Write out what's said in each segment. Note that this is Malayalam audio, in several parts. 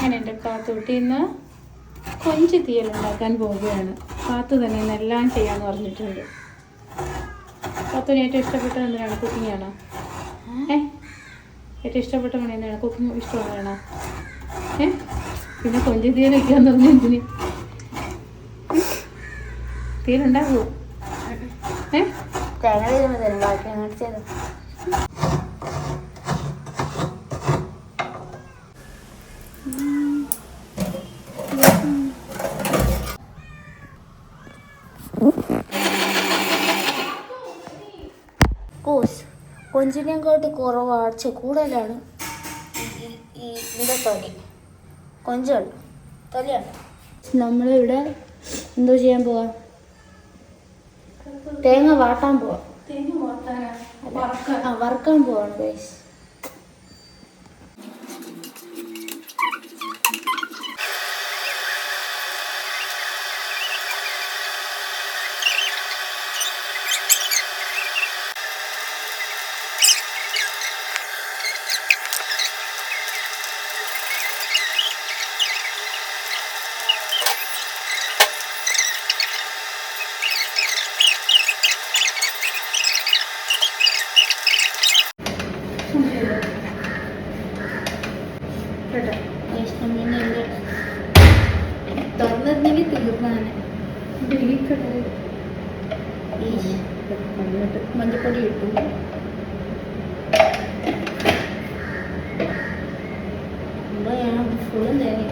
അങ്ങനെ എൻ്റെ കാത്തുകുട്ടി ഇന്ന് കൊഞ്ച് തീയലുണ്ടാക്കാൻ പോവുകയാണ്. കാത്തു തന്നെ ഇന്നെല്ലാം ചെയ്യാമെന്ന് പറഞ്ഞിട്ടുണ്ട്. കാത്തുവിന് ഏറ്റവും ഇഷ്ടപ്പെട്ടത് എന്തിനാണ്? കുക്കിംഗ് ആണോ? ഏറ്റവും ഇഷ്ടപ്പെട്ട പണി എന്താണ്? കുക്കിംഗ് ഇഷ്ടമാണോ? പിന്നെ കൊഞ്ച് തീയലൊക്കെയാന്ന് പറഞ്ഞു എന്തിന്? തീയലുണ്ടാകുമോ? കൊഞ്ചിനെക്കാട്ടി കുറവാണ്, കൂടുതലാണ് ഇതിൻ്റെ തൊലി. കൊഞ്ചുണ്ട് തൊലിയാണ്. നമ്മളിവിടെ എന്തോ ചെയ്യാൻ പോവാ? തേങ്ങ വാട്ടാൻ പോവാം. വറുക്കാൻ പോവാണ് ഗൈസ്. തുറന്നിരുന്നെങ്കിൽ തീർന്നാണ്. മഞ്ഞപ്പൊടി ഇട്ടു. ഫുള്ളും തേങ്ങ.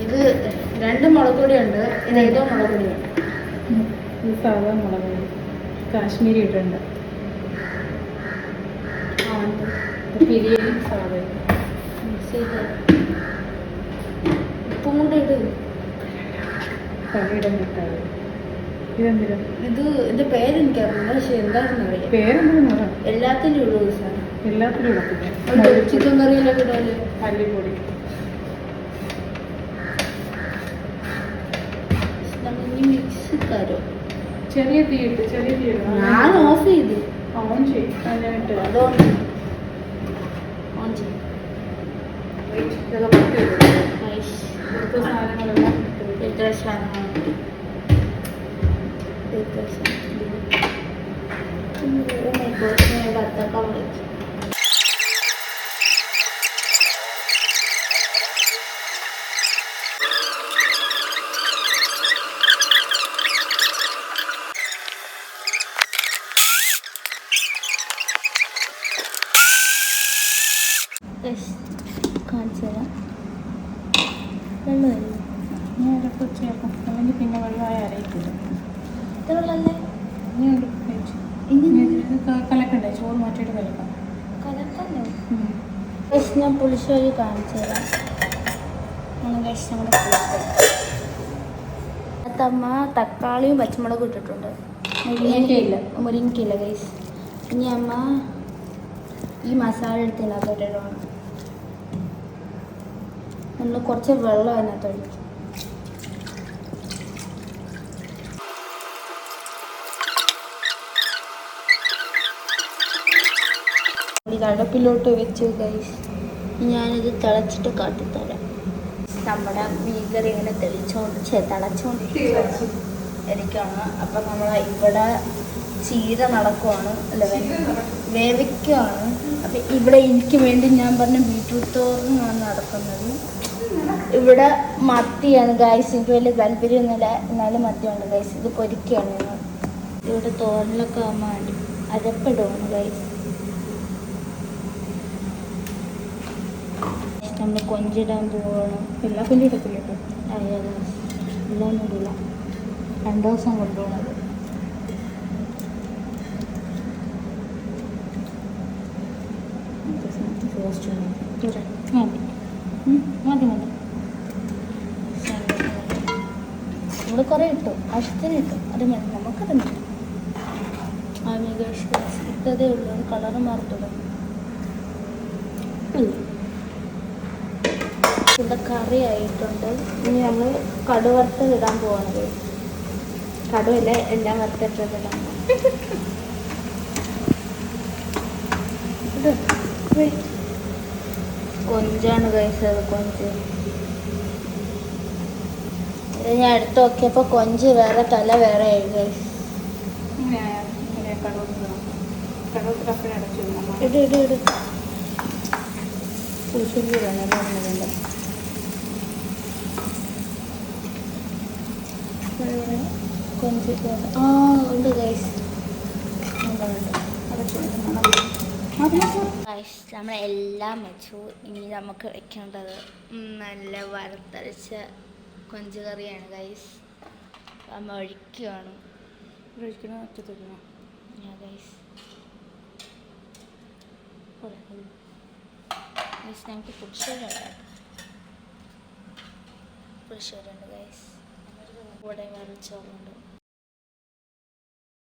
ഇത് 2 മുളക് പൊടിയുണ്ട്. ഇത് ഏതോ മുളക് പൊടിയാണ്. ഇത് സാധാ മുളക് പൊടി, കാശ്മീരി ഇട്ടുണ്ട്. ബിരിയാണി സാധാ ഉപ്പും കൂടെ ഇട്. കറിയിടാൻ കിട്ടാതെ ഇതെന്തിനാ? ഇതിന്റെ പേരെനിക്കറിയില്ല, പക്ഷെ എന്താണെന്ന് അറിയാം. പേരെന്താ? എല്ലാത്തിനും ഇടും സാധനം. എല്ലാത്തിനും ഇടത്തില്ല. ചിക്കൻ കറിയിലൊക്കെ ഇടാല് മല്ലിപ്പൊടി. മിക്സിക്കാരോ ചെറിയ തീയിട്ട് ഞാൻ ഓഫ് ചെയ്ത് ഓൺ ചെയ്യും. അതിനായിട്ട് അത് ഓൺ ചെയ്യും. സാധനങ്ങളെല്ലാം ഇത്ര സാധനങ്ങൾ ഭർത്താക്കാൻ വിളിച്ചു. കാണിച്ചു തരാം. വെള്ളമല്ലേ ഞാൻ ഇടയ്ക്ക് ചേർക്കും, അല്ലെങ്കിൽ പിന്നെ വെള്ളമായി അരയിക്കില്ല. ഇത് വെള്ളമല്ലേ? ഇനിയുണ്ട് കലക്കണ്ടേ? ചോറ് മാറ്റിയിട്ട് കലക്കാം. കലക്കണ്ടോ? ഞാൻ പുളിശ്ശേരി കാണിച്ചു തരാം. നമ്മുടെ പുളിശ്ശേരി അമ്മ തക്കാളിയും പച്ചമുളകും ഇട്ടിട്ടുണ്ട്. മുരിങ്ങയില്ല ഗൈസ്. ഇനി അമ്മ ഈ മസാല എടുത്തതിനകത്തോട്ടിടണം. നമ്മൾ കുറച്ച് വെള്ളം അതിനകത്ത് ഒഴിക്കും. ഇത് അടുപ്പിലോട്ട് വെച്ച് ഗൈസ്. ഞാനിത് തിളച്ചിട്ട് കാട്ടിത്തരാം. നമ്മുടെ മീൻകറി ഇങ്ങനെ തിളച്ചുകൊണ്ട് ഇരിക്കുകയാണ്. അപ്പം നമ്മൾ ഇവിടെ ചീര നടക്കുവാണ്, അല്ല വേവിക്കുകയാണ്. അപ്പം ഇവിടെ എനിക്ക് വേണ്ടി ഞാൻ പറഞ്ഞ ബീറ്റ്റൂട്ട് തോരനാണ് നടക്കുന്നത്. ഇവിടെ മത്തിയാണ് ഗൈസ്. എനിക്ക് വലിയ താല്പര്യമൊന്നുമില്ല, എന്നാലും മത്തിയുണ്ട് ഗൈസ്. ഇത് പൊരിക്കുകയാണ് ഞങ്ങൾ. ഇവിടെ തോരനൊക്കെ ആകാൻ വേണ്ടി അരപ്പിടുവാണ് ഗൈസ്. നമ്മൾ കൊഞ്ചിടാൻ പോവാണ്. എല്ലാ കൊഞ്ചും ഇടത്തില്ല കേട്ടോ. അയ്യോ എല്ലാം ഇടില്ല. 2 ദിവസം കൊണ്ടുപോകണത്. മതി. നമ്മൾ കുറേ ഇട്ടു, ആവശ്യത്തിന് ഇട്ടു. അത് മതി, നമുക്കത് മതി. ഇട്ടതേ ഉള്ളൂ. അത് കളറ് മാറി തുടങ്ങും. ഇതിൻ്റെ കറി ആയിട്ടുണ്ട്. ഇനി നമ്മൾ കടുവറുത്തത് ഇടാൻ പോവാണ്. കടുവല്ല, എല്ലാം വറുത്തിട്ടത് ഇടാൻ കൊഞ്ചാണ് കഴിച്ചത്. കൊഞ്ച് ഞാൻ എടുത്ത് നോക്കിയപ്പോൾ കൊഞ്ച് വേറെ, തല വേറെ ആയി കഴിച്ചു. ഇട് ഇട് ഇട് പുളിശ്ശേരി വേണം. കൊഞ്ച് ഉണ്ട് ഗൈസ്. നമ്മളെല്ലാം വെച്ചു. ഇനി നമുക്ക് വെക്കേണ്ടത് നല്ല വറുത്തരച്ച കൊഞ്ച് കറിയാണ് ഗൈസ്. നമ്മൾ ഒഴിക്കുകയാണ്. ഗൈസ് ഞങ്ങൾക്ക് പുളിശ്ശേരി ഉണ്ട് ഗൈസ്. കൂടെ വേറെ ചോറുണ്ട്.